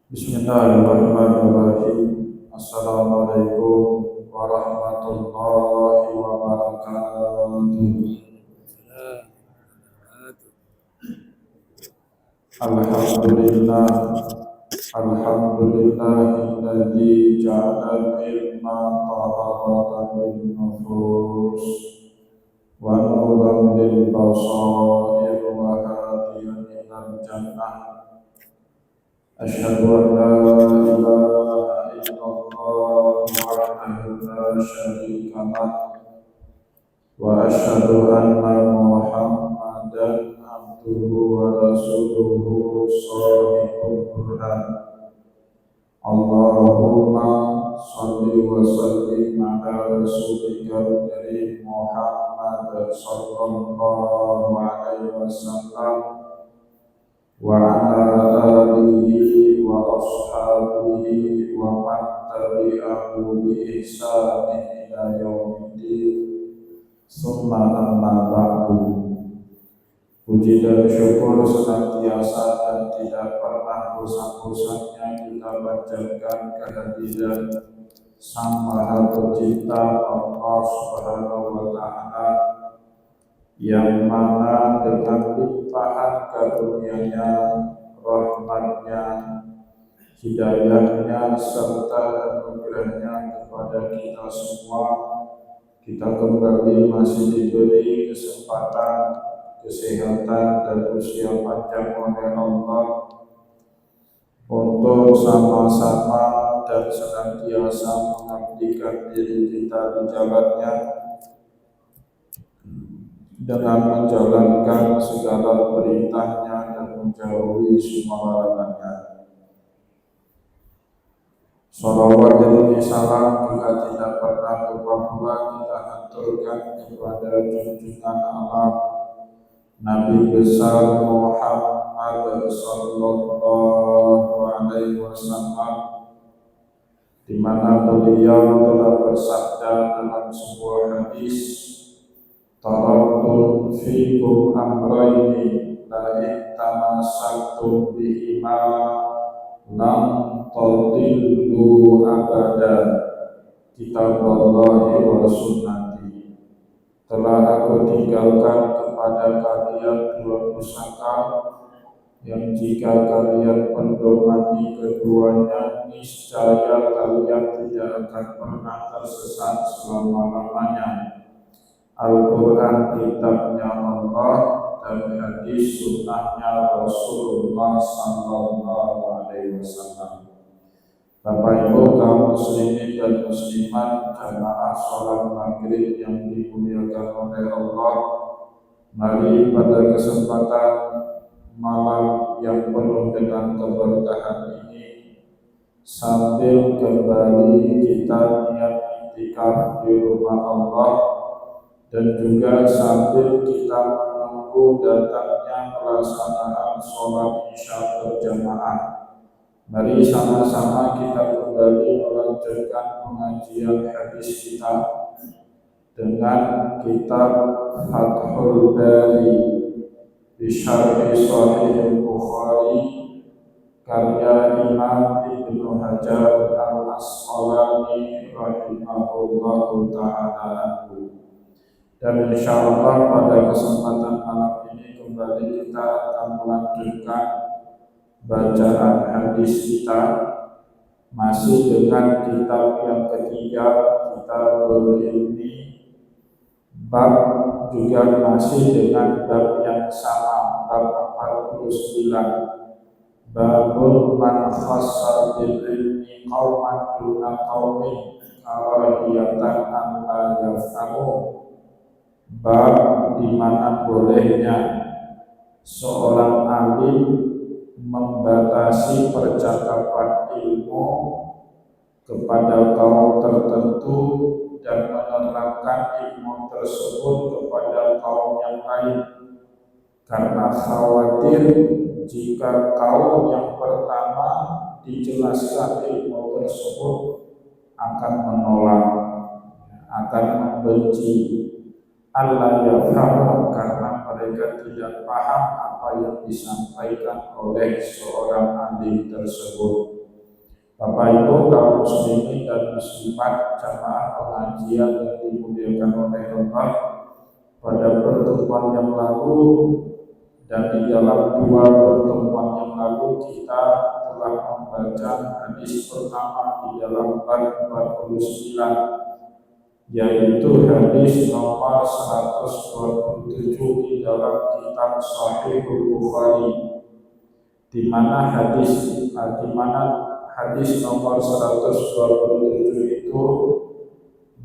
Bismillahirrahmanirrahim. Assalamualaikum warahmatullahi wabarakatuh. Alhamdulillah, alhamdulillahilladzi ja'ala al-ilma taharatan lin-nufus wa nuran lil-basair wa hadiyan ilal jannah. أشهد أن لا إله إلا الله وحده لا شريك له وأشهد أن محمدا عبده ورسوله صادق البرهان اللهم صل وسلم على رسولك الكريم محمد صلى الله عليه وسلم وعلى آله وأصحابه ومن تبعه بإحسان إلى يوم الدين. Summa amma ba'du. Puji dan syukur senantiasa dan tidak pernah bosan-bosannya kita panjatkan kehadiran Sang Maha Pencipta Allah Subhanahu wa Ta'ala, yang mana dengan limpahan karunia-Nya, rahmat-Nya, hidayah-Nya serta anugerah-Nya kepada kita semua, kita kembali masih diberi kesempatan, kesehatan dan usia panjang oleh Allah untuk sama-sama dan senantiasa mengabdikan diri kita di jalan-Nya dengan menjalankan segala perintah-Nya dan menjauhi semua larangan-Nya. Shalawat dan salam juga tidak pernah lupa kita haturkan kepada junjungan alam Nabi besar Muhammad sallallahu alaihi wasallam, di mana beliau telah bersabda dalam sebuah hadis, taraktu fikum amrayni la ittamasaktum bihima lam tadillu abada, kitaballahi wa sunnati. Telah aku tinggalkan kepada kalian dua pusaka yang jika kalian pedomani keduanya, niscaya kalian tidak akan pernah tersesat selama-lamanya. Al-Quran kitabnya Allah dan hadis sunnahnya Rasulullah sallallahu alaihi wasallam. Bapak Ibu kaum muslimin dan muslimat, jamaah salat maghrib yang dimuliakan oleh Allah, mari pada kesempatan malam yang penuh dengan keberkahan ini, sambil kembali kita niat iktikaf di rumah Allah, dan juga sambil kita menunggu datangnya pelaksanaan sholat isya berjamaah, mari sama-sama kita kembali melanjutkan pengajian hadis kita dengan kitab Fathul Bari Bisyarhi Sahih Bukhari karya Imam Ibnu Hajar Al-Asqalani rahimahullahu ta'ala. Dan insyaallah pada kesempatan malam ini kembali kita akan melanjutkan bacaan hadis kita, masih dengan kitab yang ketiga, kitab Ilmi, bab juga masih dengan bab yang sama, bab 49, babul man khassa bil ilmi qauman duna qaumin karahiyatan an la yafhamu. Bab di mana bolehnya seorang alim membatasi percakapan ilmu kepada kaum tertentu dan menerangkan ilmu tersebut kepada kaum yang lain, karena khawatir jika kaum yang pertama dijelaskan ilmu tersebut akan menolak, akan membenci, Allah yafhamu, karena mereka tidak paham apa yang disampaikan oleh seorang alim tersebut. Bapak Ibu kaum muslimin dan muslimat jamaah pengajian yang dimuliakan oleh Allah, pada pertemuan yang lalu dan di dalam dua pertemuan yang lalu kita telah membaca hadis pertama di dalam bab 49, yaitu hadis nomor 127 di dalam kitab Sahihul Bukhari, di mana hadis nomor 127 itu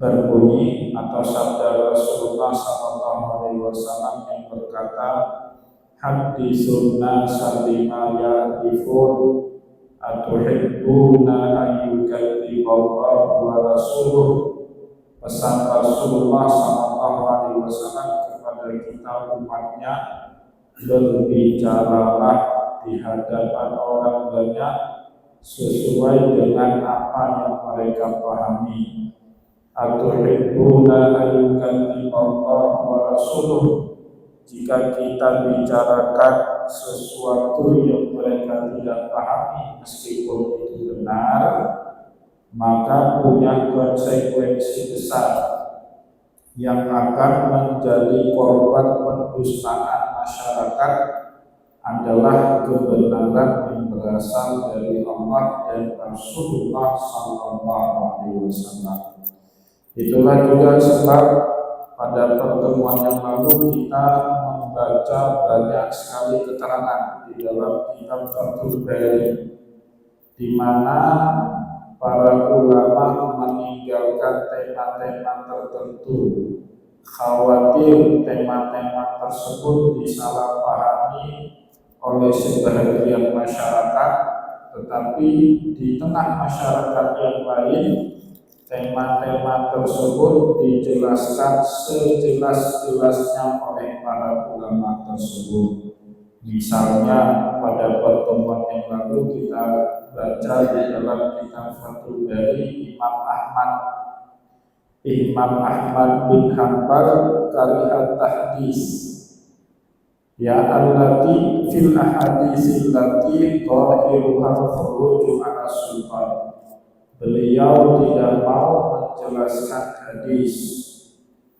berbunyi atau sabda Rasulullah SAW yang berkata, "Haditsun nasa bima ya'rifun atuhibbuna ayyukadziballahu wa rasuluh." Pesan Rasulullah SAW kepada kita umatnya, berbicaralah di hadapan orang banyak sesuai dengan apa yang mereka pahami. Atuhibbuna ayyukadziballahu wa rasuluh. Jika kita bicarakan sesuatu yang mereka tidak pahami meskipun itu benar, maka punya konsekuensi besar yang akan menjadi korban pendustaan masyarakat adalah kebenaran yang berasal dari Allah dan Rasulullah SAW. Itulah juga sebab pada pertemuan yang lalu kita membaca banyak sekali keterangan di dalam kitab Fathul Bari, di mana para ulama meninggalkan tema-tema tertentu, khawatir tema-tema tersebut disalahpahami oleh sebagian masyarakat, tetapi di tengah masyarakat yang lain tema-tema tersebut dijelaskan sejelas-jelasnya oleh para ulama tersebut. Misalnya pada pertemuan yang lalu kita baca di dalam kitab Fathul Bari, Imam Ahmad bin Hanbal karihat tahdis, ya allati fil ahaditsil lati dhahiruha khuruju ala sultan. Beliau tidak mau menjelaskan hadis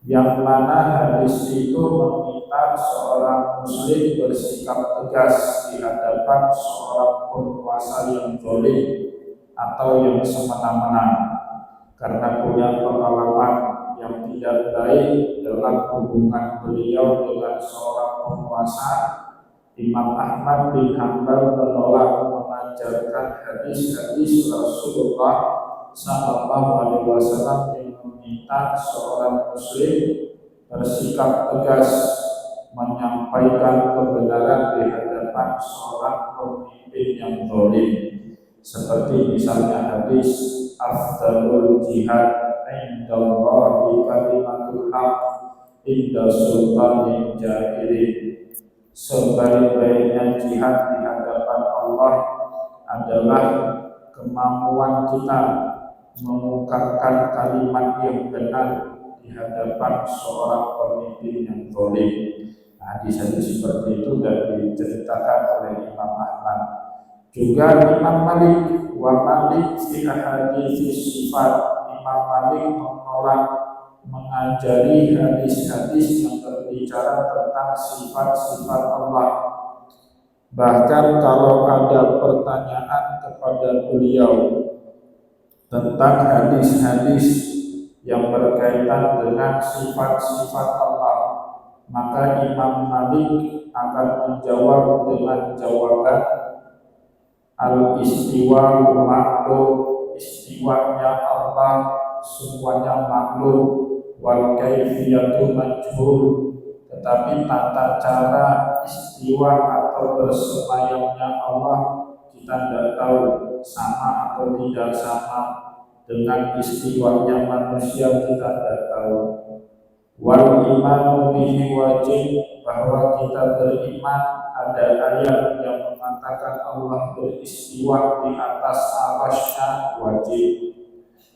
yang mana hadis itu meminta seorang muslim bersikap tegas di hadapan seorang penguasa yang zalim atau yang semena-mena karena punya pengalaman yang tidak baik dalam hubungan beliau dengan seorang penguasa. Imam Ahmad bin Hanbal menolak mengajarkan hadis-hadis Rasulullah SAW yang meminta seorang muslim bersikap tegas menyampaikan kebenaran di hadapan seorang pemimpin yang zalim, seperti misalnya hadis afdalul jihad indallahi kalimatul haq inda sultanin jahilin. Sebaik-baiknya jihad di hadapan Allah adalah kemampuan kita mengungkapkan kalimat yang benar di hadapan seorang pemimpin yang zalim. Hadis-hadis seperti itu sudah diceritakan oleh Imam Ahmad. Juga Imam Malik wa Malik fi ahadits sifat. Imam Malik menolak mengajari hadis-hadis yang berbicara tentang sifat-sifat Allah. Bahkan kalau ada pertanyaan kepada beliau tentang hadis-hadis yang berkaitan dengan sifat-sifat Allah, maka Imam Malik akan menjawab dengan jawaban al-istiwa maklum, istiwanya Allah semuanya maklum, wal kaifiyatu majhul, tetapi tata cara istiwa atau bersemayamnya Allah kita tidak tahu sama atau tidak sama dengan istiwanya manusia, kita tidak tahu. Wal imanu bihi wajib, bahwa kita beriman ada ayat yang mengatakan Allah beristiwa di atas arasy-Nya, wajib.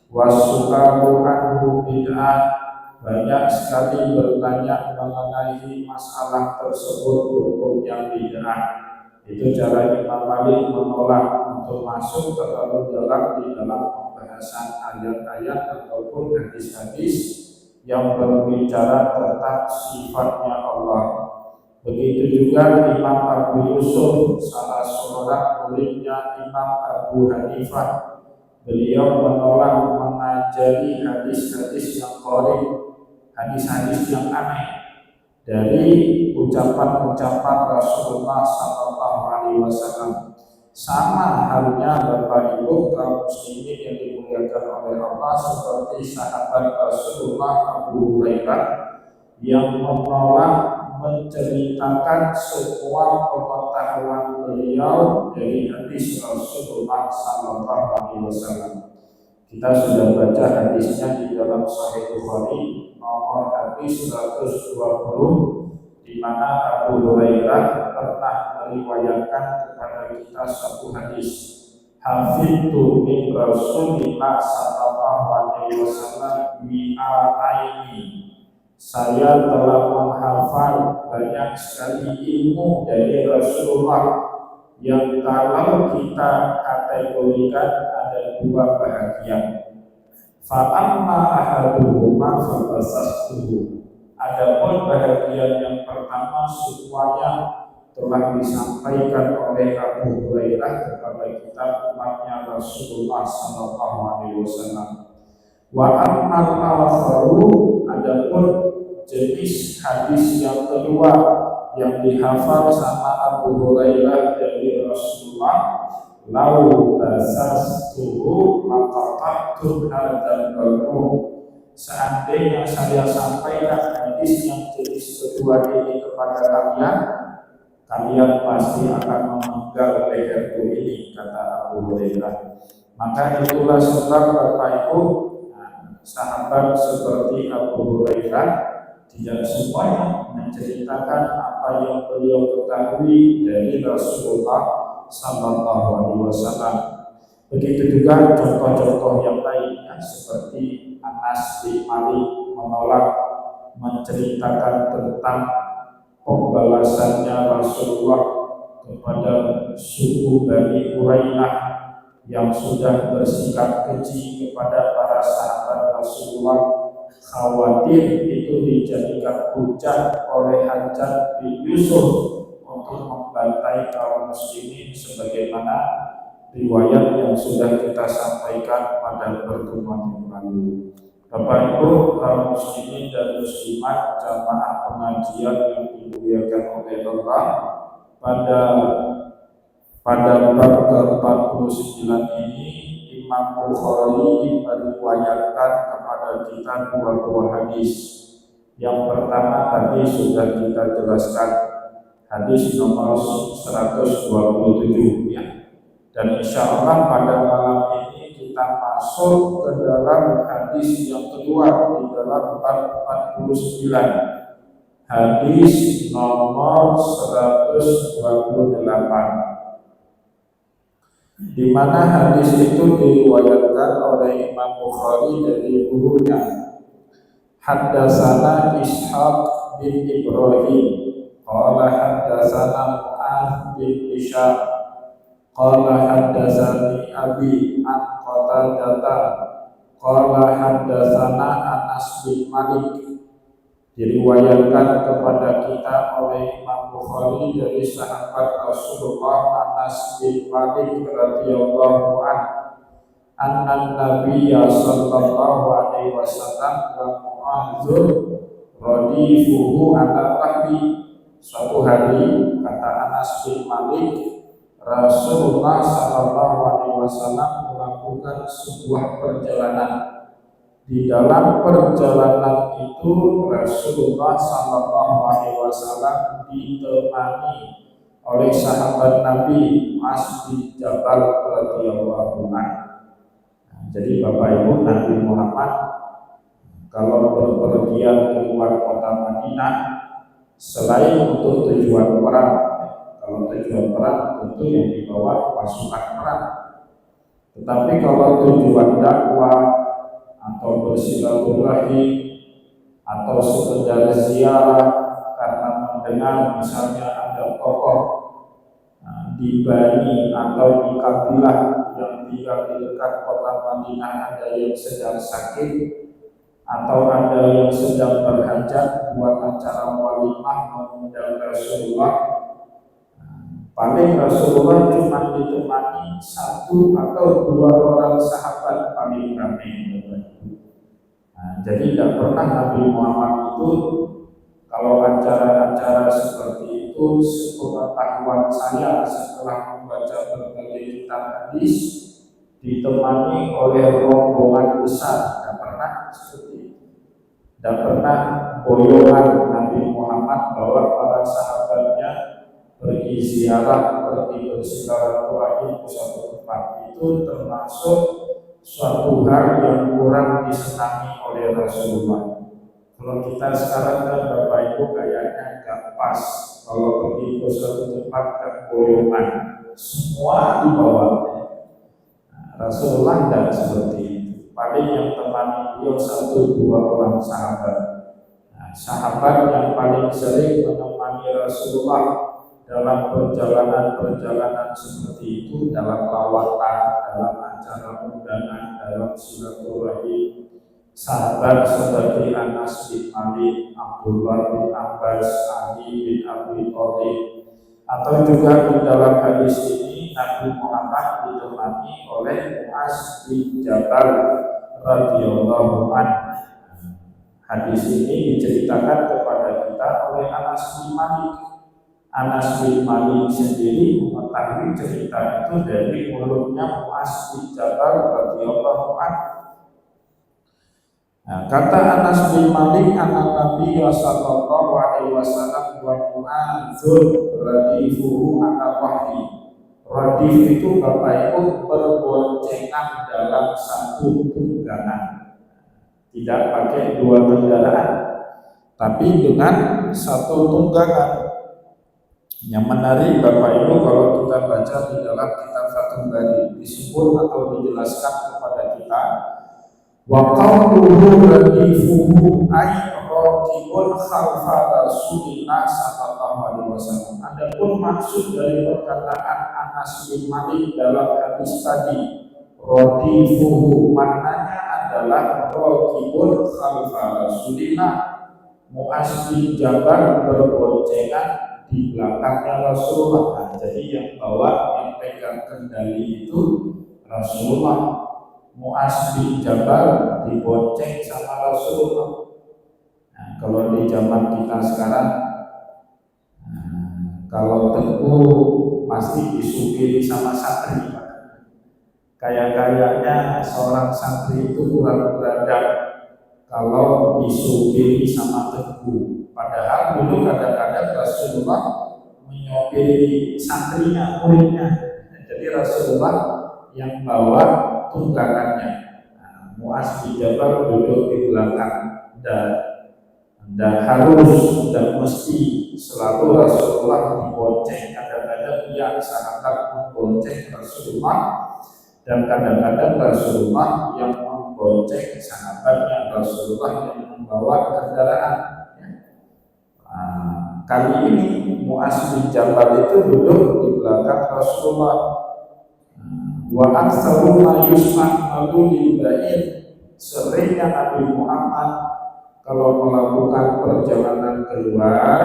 Wasu'alu anhu bid'ah, banyak sekali bertanya mengenai masalah tersebut hukumnya bid'ah. Itu cara Imam Malik menolak untuk masuk terlalu dalam di dalam pembahasan ayat-ayat ataupun hadis-hadis yang berbicara tentang sifatnya Allah. Begitu juga Imam Abu Yusuf, salah seorang muridnya Imam Abu Hanifah. Beliau menolak mengajari hadis-hadis yang qorib, hadis-hadis yang aneh dari ucapan-ucapan Rasulullah SAW. Sama halnya Bapak Ibu kaum muslimin yang dimuliakan oleh Allah, seperti sahabat Rasulullah Abu Hurairah yang menolak menceritakan semua pengetahuan beliau dari hadis Rasulullah SAW. Kita sudah baca hadisnya di dalam Sahih Bukhari nomor hadis 120, di mana Abu Hurairah pernah meriwayatkan kepada kita satu hadis. Hafidtu min Rasulillah sallallahu alaihi wasallam bi'aini. Saya telah menghafal banyak sekali ilmu dari Rasulullah yang kalau kita kategorikan ada dua bahagian. Fa'amma ahaduhuma fabasastuhu. Adapun bahagian yang pertama semuanya telah disampaikan oleh Abu Hurairah kepada kita umatnya Rasulullah SAW. Wa ammal akharu, adapun jenis hadis yang kedua yang dihafal sama Abu Hurairah dari Rasulullah, lau basastuhu maqata'tu hadzal baru. Seandainya saya sampaikan hadis yang jenis kedua ini kepada kalian pasti akan memenggal leherku ini, kata Abu Hurairah. Maka itulah sebab Bapak Ibu, sahabat seperti Abu Hurairah tidak semuanya menceritakan apa yang beliau ketahui dari Rasulullah Sallallahu Alaihi Wasallam. Begitu juga contoh-contoh yang lainnya, seperti Anas bin Malik menolak menceritakan tentang pembalasannya Rasulullah kepada suku Bani Quraisyah yang sudah bersikap keji kepada para sahabat Rasulullah, khawatir itu dijadikan hujah oleh Hajjaj bin Yusuf untuk membantai kaum muslimin, sebagaimana riwayat yang sudah kita sampaikan pada pertemuan yang lalu. Bapak Ibu kaum muslimin dan muslimat jamaah pengajian yang dimuliakan oleh Allah, pada bab ke-49 ini Imam Bukhari meriwayatkan kepada kita dua buah hadis. Yang pertama tadi sudah kita jelaskan, hadis nomor 127 ya. Dan insya Allah pada malam ini kita masuk ke dalam hadis yang kedua di dalam bab 49. Hadis nomor 128. Di mana hadis itu diriwayatkan oleh Imam Bukhari dari gurunya. Haddatsana Ishaq bin Ibrahim qala haddatsana Mu'adz bin Isyaq qala haddatsani Abi an Qatadah qala haddatsana Anas bin Malik. Diriwayatkan kepada kita oleh Imam Bukhari dari sahabat Rasulullah Anas bin Malik radhiyallahu anhu, anna Nabiyya sallallahu alaihi wasallam wa Mu'adzur radifuhu ala rahmi. Suatu hari, kata Anas bin Malik, Rasulullah sallallahu alaihi wasallam melakukan sebuah perjalanan. Di dalam perjalanan itu Rasulullah Sallallahu Alaihi Wasallam ditemani oleh sahabat Nabi Mu'adz bin Jabal radhiyallahu anhu. Jadi Bapak Ibu, Nabi Muhammad kalau berpergian keluar kota Madinah, selain untuk tujuan perang, kalau tujuan perang tentu yang dibawa pasukan perang, tetapi kalau tujuan dakwah atau bersilaturahmi atau sekedar ziarah karena mendengar misalnya ada tokoh di Bani atau di kabilah yang tinggal di dekat kota Madinah ada yang sedang sakit atau ada yang sedang berhajat buat acara walimah mengundang Rasulullah, paling Rasulullah cuma ditemani satu atau dua orang sahabat paling ramai. Jadi tidak pernah Nabi Muhammad itu kalau acara-acara seperti itu, sepengetahuan saya setelah membaca berbagai kitab hadis, ditemani oleh rombongan besar. Tidak pernah seperti itu. Tidak pernah boyongan Nabi Muhammad bawa para sahabatnya pergi ziarah, pergi bersilaturahmi ke suatu tempat. Itu termasuk suatu hal yang kurang disenangi oleh Rasulullah. Kalau kita sekarang kan Bapak Ibu kayaknya nggak pas kalau pergi ke suatu tempat ke boyongan, semua dibawa. Rasulullah tidak seperti itu. Paling yang temani beliau satu dua orang sahabat. Sahabat yang paling sering menemani Rasulullah dalam perjalanan-perjalanan seperti itu, dalam lawatan, dalam acara undangan, dalam silaturahmi, sahabat seperti Anas bin Malik, Abdullah bin Abbas, Ali bin Abi Thalib, atau juga di dalam hadis ini Nabi Muhammad ditemani oleh Muaz bin Jabal radhiyallahu anhu. Hadis ini diceritakan kepada kita oleh Anas bin Malik. Anas bin Malik sendiri mengetahui cerita itu dari mulutnya Muaz bin Jabal radhiyallahu anhu. Kata Anas bin Malik, anak Nabi sallallahu alaihi wasallam wa Mu'adzun radifuhu ala wahyi. Radif itu Bapak Ibu berboncengan dalam satu tunggangan, tidak pakai dua kendaraan, tapi dengan satu tunggangan. Yang menarik Bapak Ibu kalau kita baca di dalam kitab Fathul Bari disebut atau dijelaskan kepada kita, wa qawluhu radifuhu ay raqibun khalfa Rasulillah sallallahu alaihi wasallam. Adapun maksud dari perkataan Anas bin Malik dalam hadis tadi, radifuhu, maknanya adalah raqibun khalfa Rasulillah, Muaz bin Jabal berboncengan di belakangnya Rasulullah. Jadi yang bawa, yang pegang kendali itu Rasulullah. Muaz bin Jabal dibonceng sama Rasulullah. Kalau di zaman kita sekarang, kalau Tengku pasti disupiri sama santri. Kayak-kayaknya seorang santri itu kurang beradab kalau disupiri sama Tengku. Padahal dulu kadang-kadang Rasulullah menyopiri santrinya, muridnya. Jadi Rasulullah yang bawa tunggangannya. Muaz bin Jabal duduk di belakang, dan harus dan mesti selalu Rasulullah dibonceng. Kadang-kadang ia sahabat membonceng Rasulullah, dan kadang-kadang Rasulullah yang membonceng sahabatnya, Rasulullah yang membawa kendaraan. Kali ini Muaz bin Jabal itu duduk di belakang Rasulullah. Wa aktsaru ma yusma'u lil ba'id, seringnya Nabi Muhammad kalau melakukan perjalanan keluar,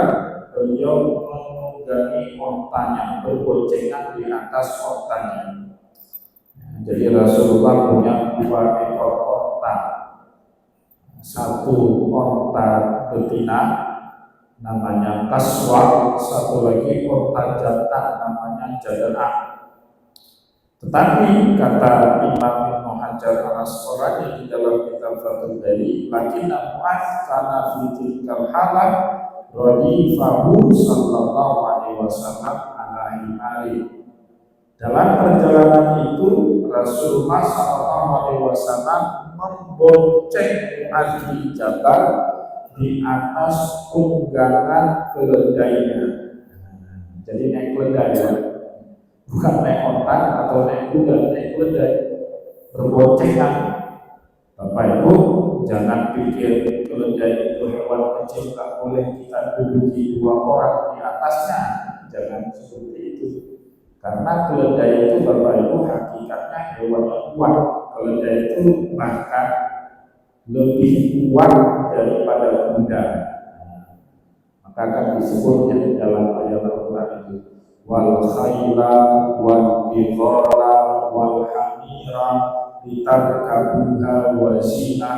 beliau menunggangi ontanya, berboncengan di atas ontanya. Jadi Rasulullah punya dua ekor onta, satu onta betina namanya kaswa, satu lagi onta jantan namanya jadanah. Tetapi kata Imam Ibnu Hajar al-Asqalani di dalam kitab Fathul Bari, lakinna Mu'adz kana fi tilkal halah radifahu sallallahu alaihi wasallam ala himari. Dalam perjalanan itu Rasulullah sallallahu alaihi wasallam membonceng Mu'adz bin Jabal di atas tunggangan keledainya. Jadi naik keledai ya. Bukan naik onta atau naik kuda, naik keledai, berboncengan. Bapak Ibu jangan pikir keledai itu hewan kecil, tak boleh kita duduki dua orang di atasnya. Jangan seperti itu. Karena keledai itu Bapak Ibu hakikatnya hewan yang kuat. Keledai itu bahkan lebih kuat daripada kuda. Maka akan disebutnya di dalam ayat Al-Quran itu wal khayla wal bighala wal hamira litarkabuha wa zina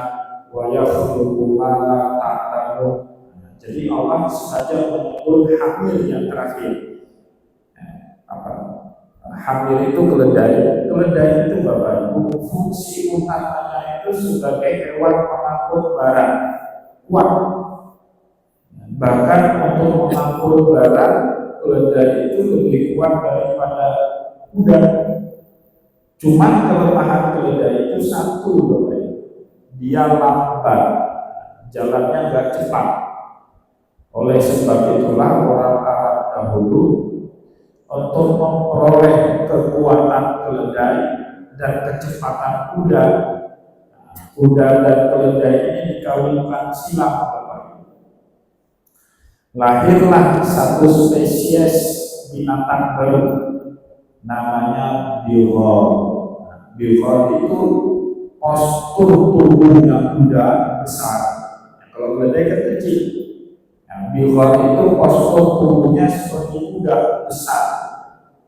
wa yakhluqu ma la ta'lamun. Jadi Allah sengaja menyebut hamil yang terakhir. Hamil itu keledai. Keledai itu Bapak Ibu fungsi utamanya itu sebagai hewan pengangkut barang kuat. Bahkan untuk mengangkut barang, keledai itu lebih kuat daripada kuda. Cuma kelemahan keledai itu satu, Bapak Ibu. Dia lambat, jalannya nggak cepat. Oleh sebab itulah orang Arab dahulu untuk memperoleh kekuatan keledai dan kecepatan kuda, kuda dan keledai ini dikawinkan silang. Lahirlah satu spesies binatang baru namanya bighal. Bighal itu postur tubuhnya kuda besar. Kalau keledai kan kecil. Bighal itu postur tubuhnya seperti kuda besar,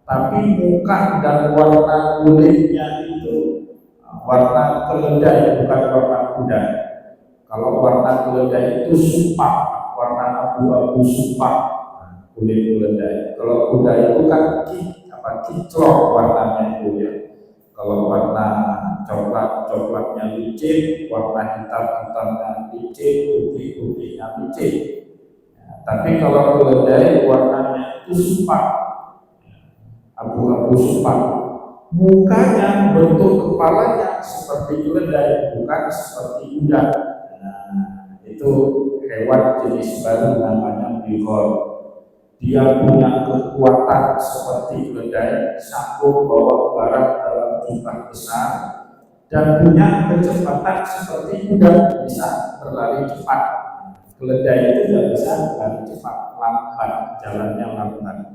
tapi muka dan warna kulitnya itu warna keledai, bukan warna kuda. Kalau warna keledai itu supak, warna abu-abu supak kulit keledai. Kalau kuda itu kan kiclok warnanya itu ya. Kalau warna coklatnya licin, warna hitamnya licin, putihnya licin. Tapi kalau keledai warnanya itu supak, abu-abu supak. Mukanya, bentuk kepalanya seperti keledai, bukan seperti kuda. Itu hewan jenis baru namanya bighal. Dia punya kekuatan seperti keledai, sanggup bawa barang dalam jumlah besar, dan punya kecepatan seperti kuda, bisa berlari cepat. Keledai itu tidak bisa berlari cepat, lambat, jalannya lambat.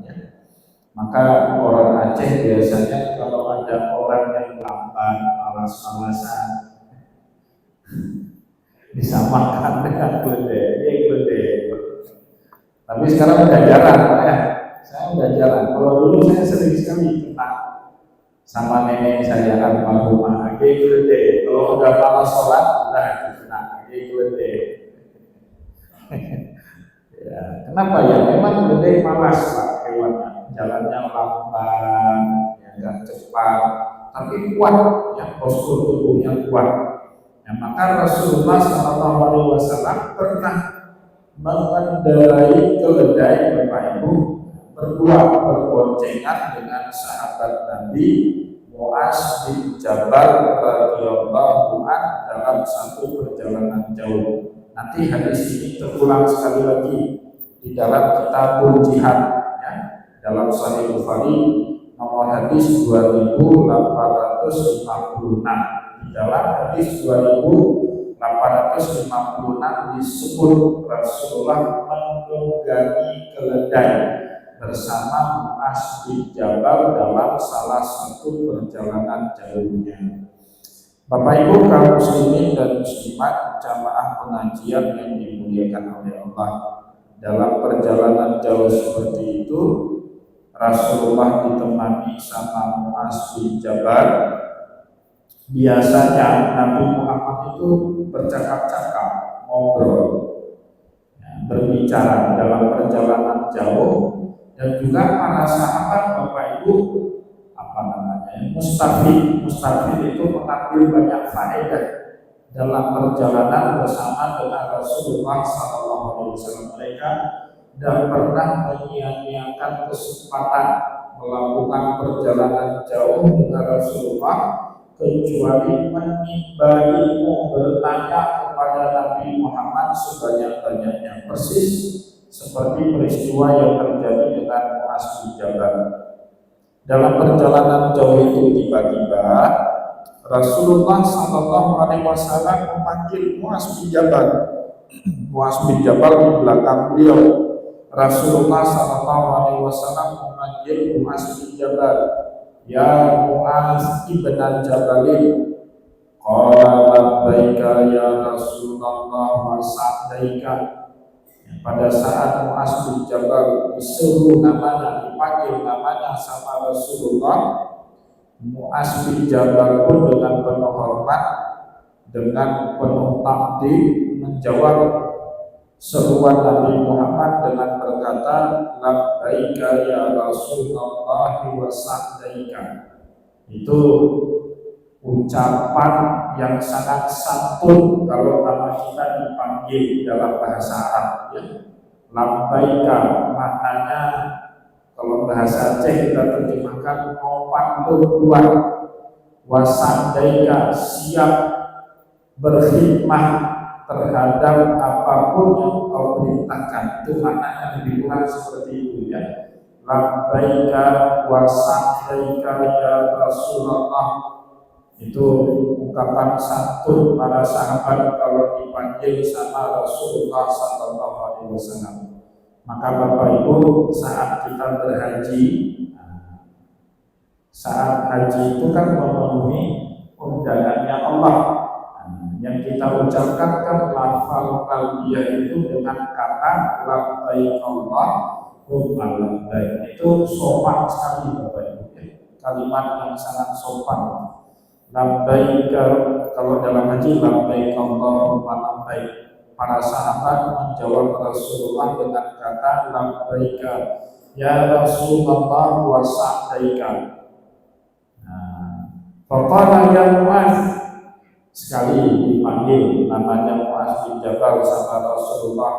Maka orang Aceh biasanya kalau ada orang yang lambat, malas-malasan, disamakan dengan keledai. Tapi sekarang udah jarang, ya. Saya udah jarang. Kalau dulu saya sering sekali kena sama nenek saya almarhumah keledai. Kalau udah malas sholat, udah kena keledai. Ya, kenapa ya? Memang keledai malas lah hewannya, jalannya lamban, ya nggak cepat, tapi kuat, ya postur tubuhnya kuat. Ya, maka Rasulullah SAW pernah mengendarai keledai, Bapak Ibu, berdua berboncengan dengan sahabat Nabi Muaz bin Jabal radhiyallahu anhu dalam satu perjalanan jauh. Nanti hadis ini terulang sekali lagi di dalam kitabul jihad, ya, dalam Sahih Bukhari nomor hadis 2856. Di dalam hadis 2856 disebut Rasulullah menunggangi keledai bersama Muaz bin Jabal dalam salah satu perjalanan jauhnya. Bapak Ibu kaum muslimin dan muslimat jamaah pengajian yang dimuliakan oleh Allah, dalam perjalanan jauh seperti itu Rasulullah ditemani sama Muaz bin Jabal. Biasanya Nabi Muhammad itu bercakap-cakap, ngobrol, ya, berbicara dalam perjalanan jauh, dan juga para sahabat Bapak Ibu mustafid itu mengambil banyak faedah dalam perjalanan bersama dengan Rasulullah SAW. Mereka dan pernah menyia-nyiakan kesempatan melakukan perjalanan jauh dengan Rasulullah kecuali menimba ilmu, bertanya kepada Nabi Muhammad sebanyak-banyaknya, persis seperti peristiwa yang terjadi dengan Muaz bin Jabal. Dalam perjalanan jauh itu tiba-tiba Rasulullah SAW memanggil Muaz bin Jabal. Muaz bin Jabal di belakang beliau. Rasulullah sallallahu alaihi wasallam memanggil Mu'az bin Jabal, "Ya Mu'az ibn Jabalin." Qala labbaika ya Rasulullah wa sa'daika. Pada saat Mu'az bin Jabal disuruh namanya, dipanggil namanya sama Rasulullah, Mu'az bin Jabal pun dengan penuh hormat, dengan penuh takdim menjawab seruan Nabi Muhammad dengan berkata, labbaika ya Rasulullah wa sa'daika. Itu ucapan yang sangat santun kalau nama kita dipanggil dalam bahasa Arab, ya. Labbaika maknanya kalau bahasa Aceh kita terjemahkan mau pantun buat, wasadaika siap berkhidmat terhadap apapun yang kau perintahkan. Itu maknanya lebih kurang seperti itu, ya. Labbaika wasadaika ya Rasulullah. Itu ungkapan santun para sahabat kalau dipanggil sama Rasulullah sallallahu alaihi wasallam. Maka Bapak Ibu, saat kita berhaji, saat haji itu kan memenuhi undangannya Allah. Yang kita ucapkan kan lafal talbiyah itu dengan kata labbaik Allahumma labbaik. Itu sopan sekali Bapak Ibu, kalimat yang sangat sopan. Labbaik, kalau dalam haji labbaik Allahumma labbaik. Para sahabat menjawab Rasulullah dengan kata labbaik ya Rasulullah wa sa'daika. Faqala ya Mu'az, sekali dipanggil namanya Mu'az bin Jabal sama Rasulullah.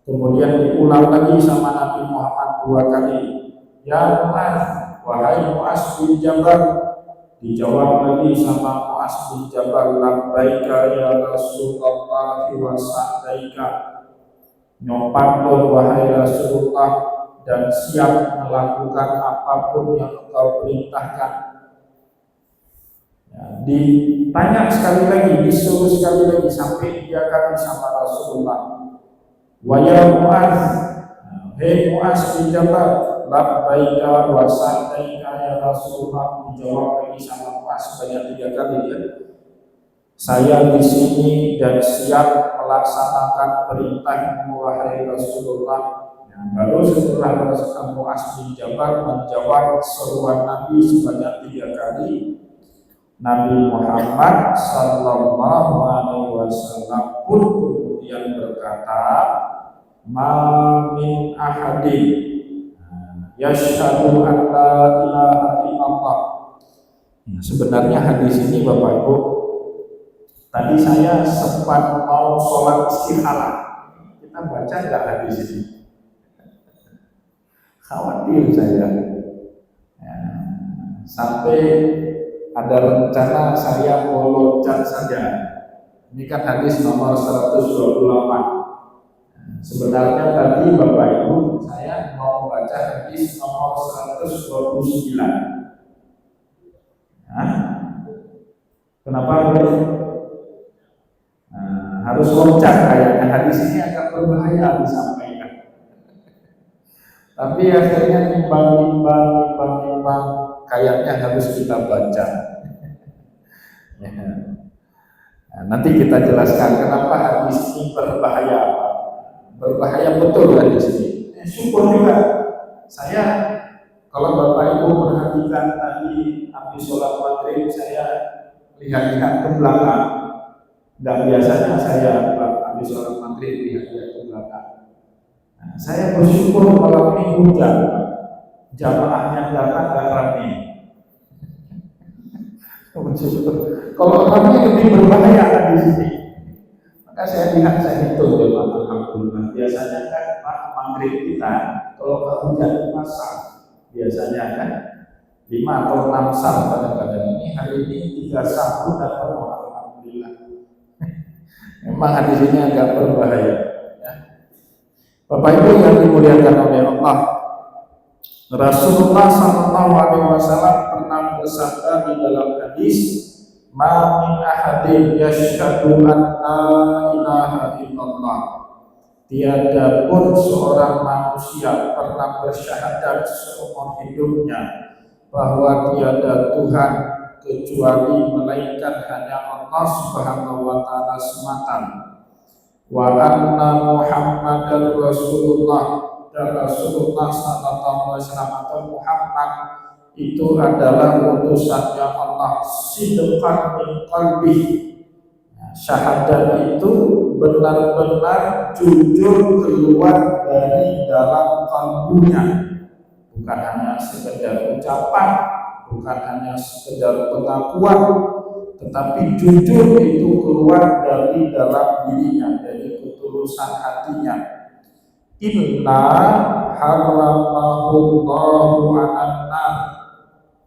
Kemudian diulang lagi sama Nabi Muhammad 2 kali. Ya Mu'az, wahai Mu'az bin Jabal. Dijawab lagi sama Mu'az bin Jabal, labbaika ya Rasulullah wa sa'daika. Nyopatlah wahai Rasulullah dan siap melakukan apapun yang engkau perintahkan. Ya, ditanya sekali lagi, disuruh sekali lagi sampai 3 kali sama Rasulullah. Wa ya Mu'az, hei Mu'az bin Jabal, labbaika wa sa'daika ya Rasulullah. Dijawab lagi sama Mu'az sebanyak 3 kali, ya. Saya di sini dan siap melaksanakan perintah wahai Rasulullah. Baru setelah Rasulullah Mu'az bin Jabal menjawab seruan Nabi sebanyak 3 kali, Nabi Muhammad sallallahu alaihi wasallam pun kemudian berkata, ma min ahadin yashhadu an la ilaha illallah. Sebenarnya hadis ini Bapak Ibu, tadi saya sempat mau sholat istikharah. Kita baca nggak hadis ini? Khawatir saya, ya, sampai ada rencana saya mau loncat saja. Ini kan hadis nomor 128. Sebenarnya tadi Bapak Ibu saya mau baca hadis nomor 129. Kenapa harus loncat? Kayaknya hadis ini agak berbahaya disampaikan. Tapi akhirnya nimbang, kayaknya harus kita baca. Ya. Nanti kita jelaskan kenapa hadis ini berbahaya. Berbahaya betul hadis ini. Syukur juga saya, kalau Bapak Ibu perhatikan tadi habis sholat maghrib saya lihat-lihat ke belakang. Dan biasanya saya habis sholat maghrib lihat-lihat ke belakang. Saya bersyukur malam ini hujan, jamaahnya datang gak rame. Kalau rame lebih berbahaya di sini. Maka saya lihat, saya hitung jemaah, alhamdulillah. Biasanya kan maghrib kita kalau hujan pasang, biasanya kan 5 atau 6 sah kadang-kadang. Ini hari ini 3 sah pun dapat, alhamdulillah. Memang hadis ini agak berbahaya. Bapak Ibu yang dimuliakan oleh Allah, Rasulullah SAW pernah bersabda di dalam hadis, ma min ahadin yashhadu an la ilaha illallah tiada pun seorang manusia pernah bersyahadat seumur hidupnya bahwa tiada Tuhan kecuali melainkan hanya Allah Subhanahu wa taala semata. Wa anna Muhammadar Rasulullah, dan Rasulullah sallallahu alaihi wasallam atau Muhammad itu adalah utusannya Allah, sidqan min qalbi. Syahadat itu benar-benar jujur keluar dari dalam kalbunya, bukan hanya sekedar ucapan, bukan hanya sekedar pengakuan, tetapi jujur itu keluar dari dalam dirinya, dari ketulusan hatinya. Inna haramahullahu alanna,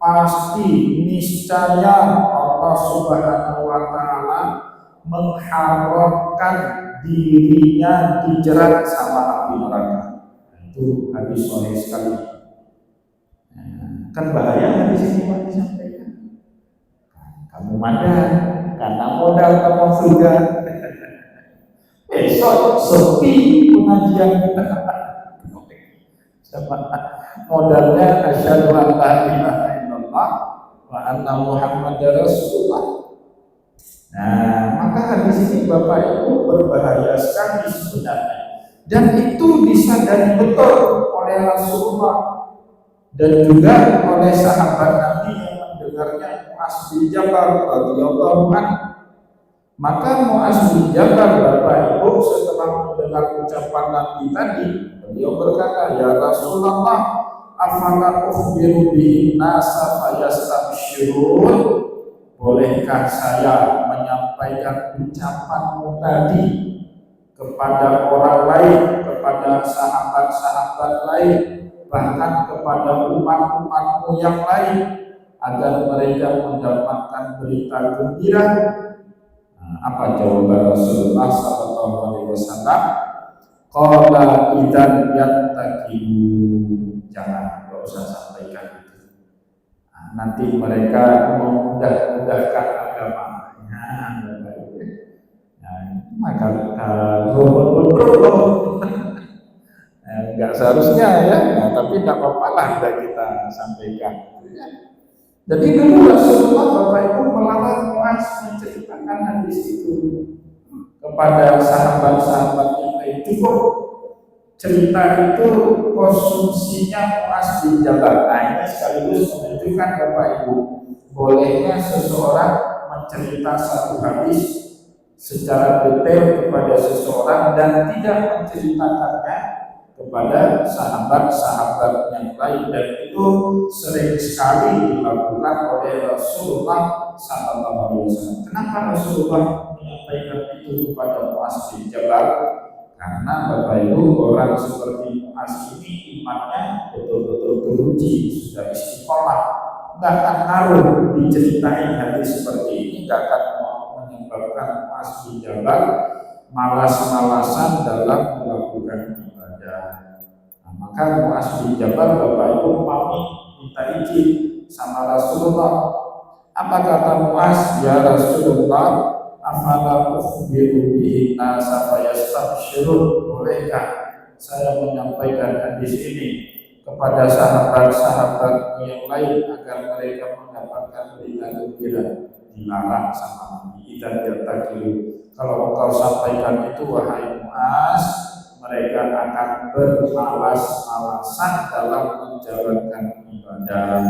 pasti niscaya Allah Subhanahu wa taala mengharamkan dirinya dijerat sama api neraka. Itu hadis sahih sekali. Kan bahaya hadis ini Pak disampaikan. Kamu mandang karena modal kamu surga. Besok sepi pengajian kita. Modalnya asyhadu an la ilaha illallah wa anna Muhammadar Rasulullah. Nah, maka hadis ini Bapak Ibu berbahaya sekali sebenarnya, dan itu disadari betul oleh Rasulullah dan juga oleh sahabat Nabi yang mendengarnya, Mu'adz bin Jabal radhiyallahu anhu. Maka Mu'adz bin Jabal Bapak Ibu setelah mendengar ucapan Nabi tadi, beliau berkata, ya Rasulullah, afala ukhbiru bihi nasa fayastabsyirun, bolehkah saya menyampaikan ucapanmu tadi kepada orang lain, kepada sahabat-sahabat lain, bahkan kepada umat-umatmu yang lain, agar mereka mendapatkan berita gembira? Apa jawaban Rasulullah SAW? Qala idzan yattaqiu, jangan, enggak usah sampaikan itu. Nanti mereka memudah-mudahkan agama. Maka enggak seharusnya ya, tapi tidak apa-apa lah kita sampaikan. Jadi dulu Rasulullah Bapak Ibu melarang Mu'adz menceritakan hadis itu kepada sahabat-sahabat yang lain. Cukup cerita itu konsumsinya Mu'adz bin Jabal. Nah, ini sekaligus menunjukkan Bapak Ibu bolehnya seseorang mencerita satu hadis secara detail kepada seseorang dan tidak menceritakannya kepada sahabat-sahabat yang lain, dan itu sering sekali dilakukan oleh Rasulullah SAW. Kenapa Rasulullah menyampaikan itu kepada Mu'adz bin Jabal? Karena Bapak Ibu, orang seperti Mu'adz ini imannya betul-betul teruji, sudah istiqomah, nggak akan ngaruh diceritain hadis seperti ini, nggak akan menyebabkan Mu'adz bin Jabal malas-malasan dalam melakukan ibadah. Nah, maka Mu'adz bin Jabal Bapak Ibu pamit minta izin sama Rasulullah. Apa kata Mu'adz? Ya Rasulullah, afala ukhbiru bihi nasa fayastabsyirun, bolehkah saya menyampaikan hadis ini kepada sahabat-sahabat yang lain agar mereka mendapatkan berita gembira? Dilarang sama Nabi. Dan yattaqiu, kalau engkau sampaikan itu wahai Mu'adz, mereka akan bermalas-malasan dalam menjalankan ibadah.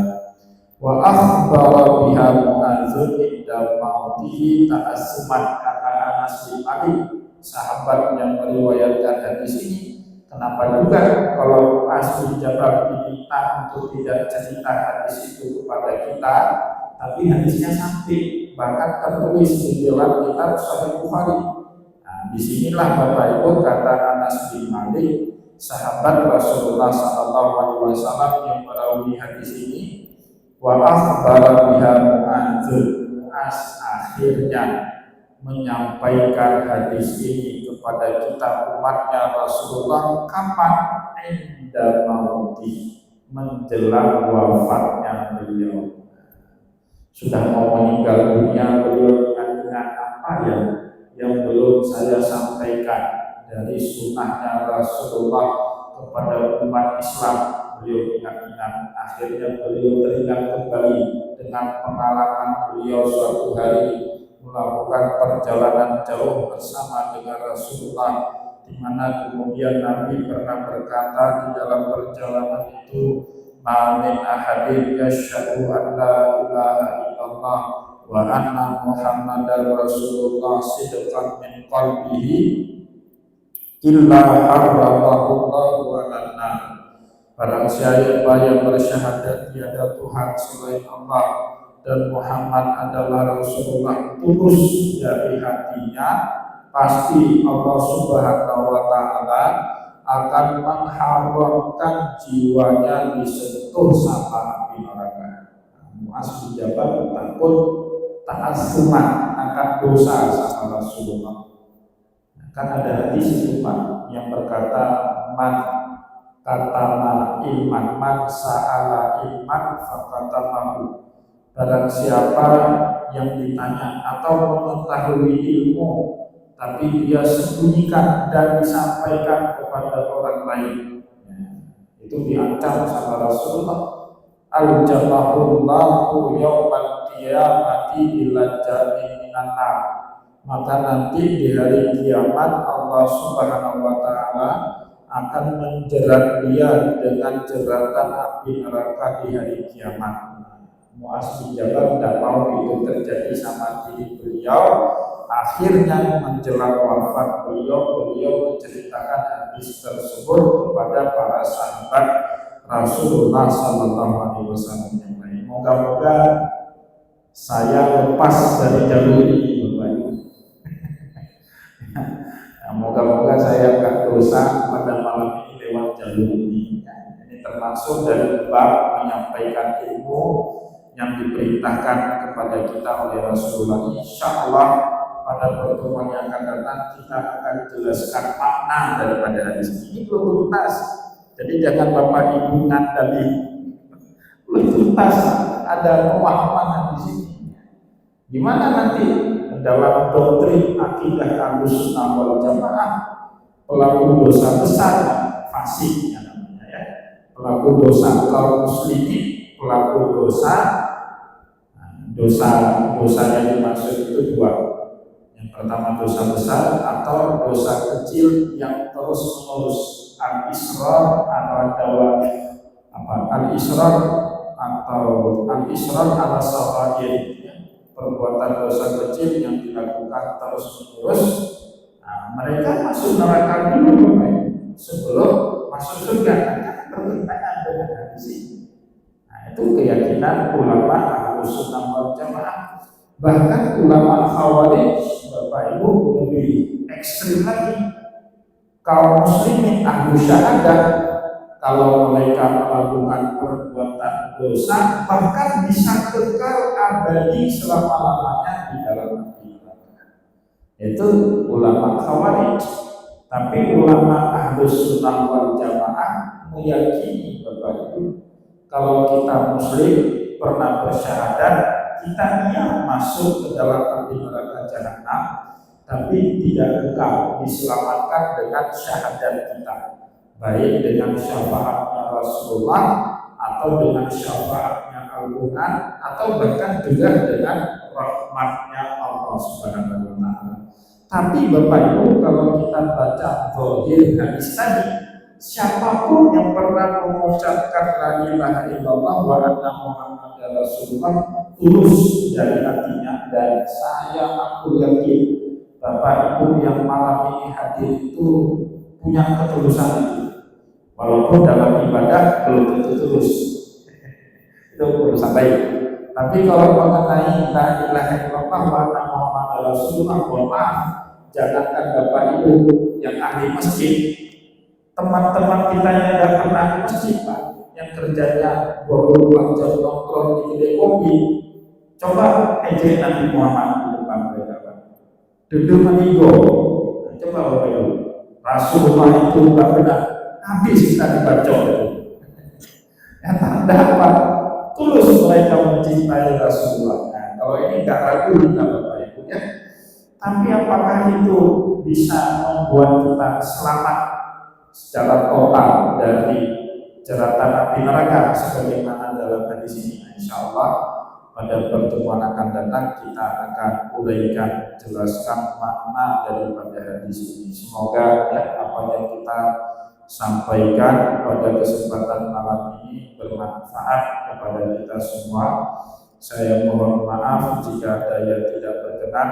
Wa akhbara biha Mu'adzun inda mautihi ta'assuman, kata Anas bin Malik, sahabat yang meriwayatkan hadis ini. Kenapa juga kalau Mu'adz bin Jabal diminta untuk tidak cerita hadis itu kepada kita, tapi hadisnya sampai bahkan tertulis di dalam kitab Sahih Bukhari. Nah, disinilah Bapak Ibu kata Anas bin Malik, sahabat Rasulullah SAW yang merawi hadis ini, wa akhbara biha Mu'adz, akhirnya menyampaikan hadis ini kepada kita umatnya Rasulullah kapan? Inda mauti, menjelang wafatnya beliau. Sudah mau meninggal dunia, beliau dengan apa yang belum saya sampaikan dari sunnahnya Rasulullah kepada umat Islam. Beliau ingat-ingat, akhirnya beliau teringat kembali dengan pengalaman beliau suatu hari melakukan perjalanan jauh bersama dengan Rasulullah, di mana kemudian Nabi pernah berkata di dalam perjalanan itu, "Ma min ahadin yashhadu an la ilaha illallah wa anna Muhammadar Rasulullah sidqan min qalbihi illa harramahu Allahu 'alan nar." Barang siapa yang bersyahadat tiada Tuhan selain Allah dan Muhammad adalah Rasulullah tulus dari hatinya, pasti Allah Subhanahu wa taala akan mengharamkan jiwanya disentuh sama api neraka. Muaz bin Jabal takut ta'assuman akan dosa sama Rasulullah. Kan ada hadis itu Pak yang berkata, man katama ilman, man sa'ala ilman fakatamahu. Barang siapa yang ditanya atau mengetahui ilmu tapi dia sembunyikan dan disampaikan kepada orang lain, itu diancam sama Rasulullah. Al-jamahullahu yawmal qiyamati ila jami minan nar. Maka nanti di hari kiamat Allah Subhanahu wa taala akan menjerat dia dengan jeratan api neraka di hari kiamat. Muaz bin Jabal tidak mau itu terjadi sama diri beliau. Akhirnya menjelang wafat beliau menceritakan hadis tersebut kepada para sahabat Rasulullah SAW yang lain. Moga-moga saya lepas dari jalur ini, Bapak. Moga-moga saya nggak dosa pada malam ini lewat jalur ini. Ini termasuk dari bab menyampaikan ilmu yang diperintahkan kepada kita oleh Rasulullah. Insya Allah pada pertemuan yang akan datang kita akan jelaskan makna daripada hadis ini. Belum tuntas, jadi jangan Bapak Ibu ngandali. Belum tuntas, ada pemahaman hadis ini. Gimana nanti dalam doktrin akidah Ahlussunnah wal Jamaah, pelaku dosa besar fasik namanya ya. Pelaku dosa kaum muslimin, pelaku dosanya dimaksud itu dua. Yang pertama dosa besar atau dosa kecil yang terus menerus, al-israr atau al-israr ala sawair, perbuatan dosa kecil yang dilakukan terus menerus. Mereka masuk neraka dulu sebelum masuk surga. Permintaan dengan hadis ini. Itu keyakinan ulama Ahlussunnah wal Jamaah. Bahkan ulama Khawarij, Bapak Ibu, lebih ekstrim lagi. Kaum muslimin ahlu syahadah, kalau mereka melakukan perbuatan dosa bahkan bisa kekal abadi selama-lamanya di dalam api neraka. Itu ulama Khawarij. Tapi ulama Ahlussunnah wal Jamaah meyakini, Bapak Ibu, kalau kita muslim pernah bersyahadat, kita masuk ke dalam api neraka jahanam, tapi tidak kekal, diselamatkan dengan syahadat kita, baik dengan syafaatnya Rasulullah atau dengan syafaatnya Al-Quran atau bahkan juga dengan rahmatnya Allah Subhanahu wa taala. Tapi Bapak Ibu, kalau kita baca zahir hadis tadi, siapapun yang pernah mengucapkan la ilaha illallah wa anna Muhammadar Rasulullah tulus dari hatinya, dan aku yakin Bapak Ibu yang malam ini hadir itu punya ketulusan itu. Walaupun dalam ibadah belum tentu tulus. Itu urusan baik. Tapi kalau mengenai la ilaha illallah wa anna Muhammadar Rasulullah, mohon maaf, jangankan Bapak Ibu yang ahli masjid, teman-teman kita yang tidak pernah ke masjid, Pak, yang kerjanya 24 jam nongkrong di kedai kopi, coba ejek Nabi Muhammad di depan mereka, Pak. Duduk menigo, coba Bapak Ibu, Rasulullah itu tidak benar, habis kita dibaca itu. Yang tanda apa? Tulus mereka mencintai Rasulullah. Nah, kalau ini tidak ragu kita, Bapak Ibu ya. Tapi apakah itu bisa membuat kita selamat secara total dari jeratan api neraka sebagaimana dalam hadis ini. Insya Allah pada pertemuan akan datang kita akan uraikan, jelaskan makna daripada hadis ini. Semoga ya, apa yang kita sampaikan pada kesempatan malam ini bermanfaat kepada kita semua. Saya mohon maaf jika ada yang tidak berkenan.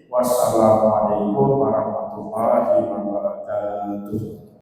Wassalamualaikum warahmatullahi wabarakatuh.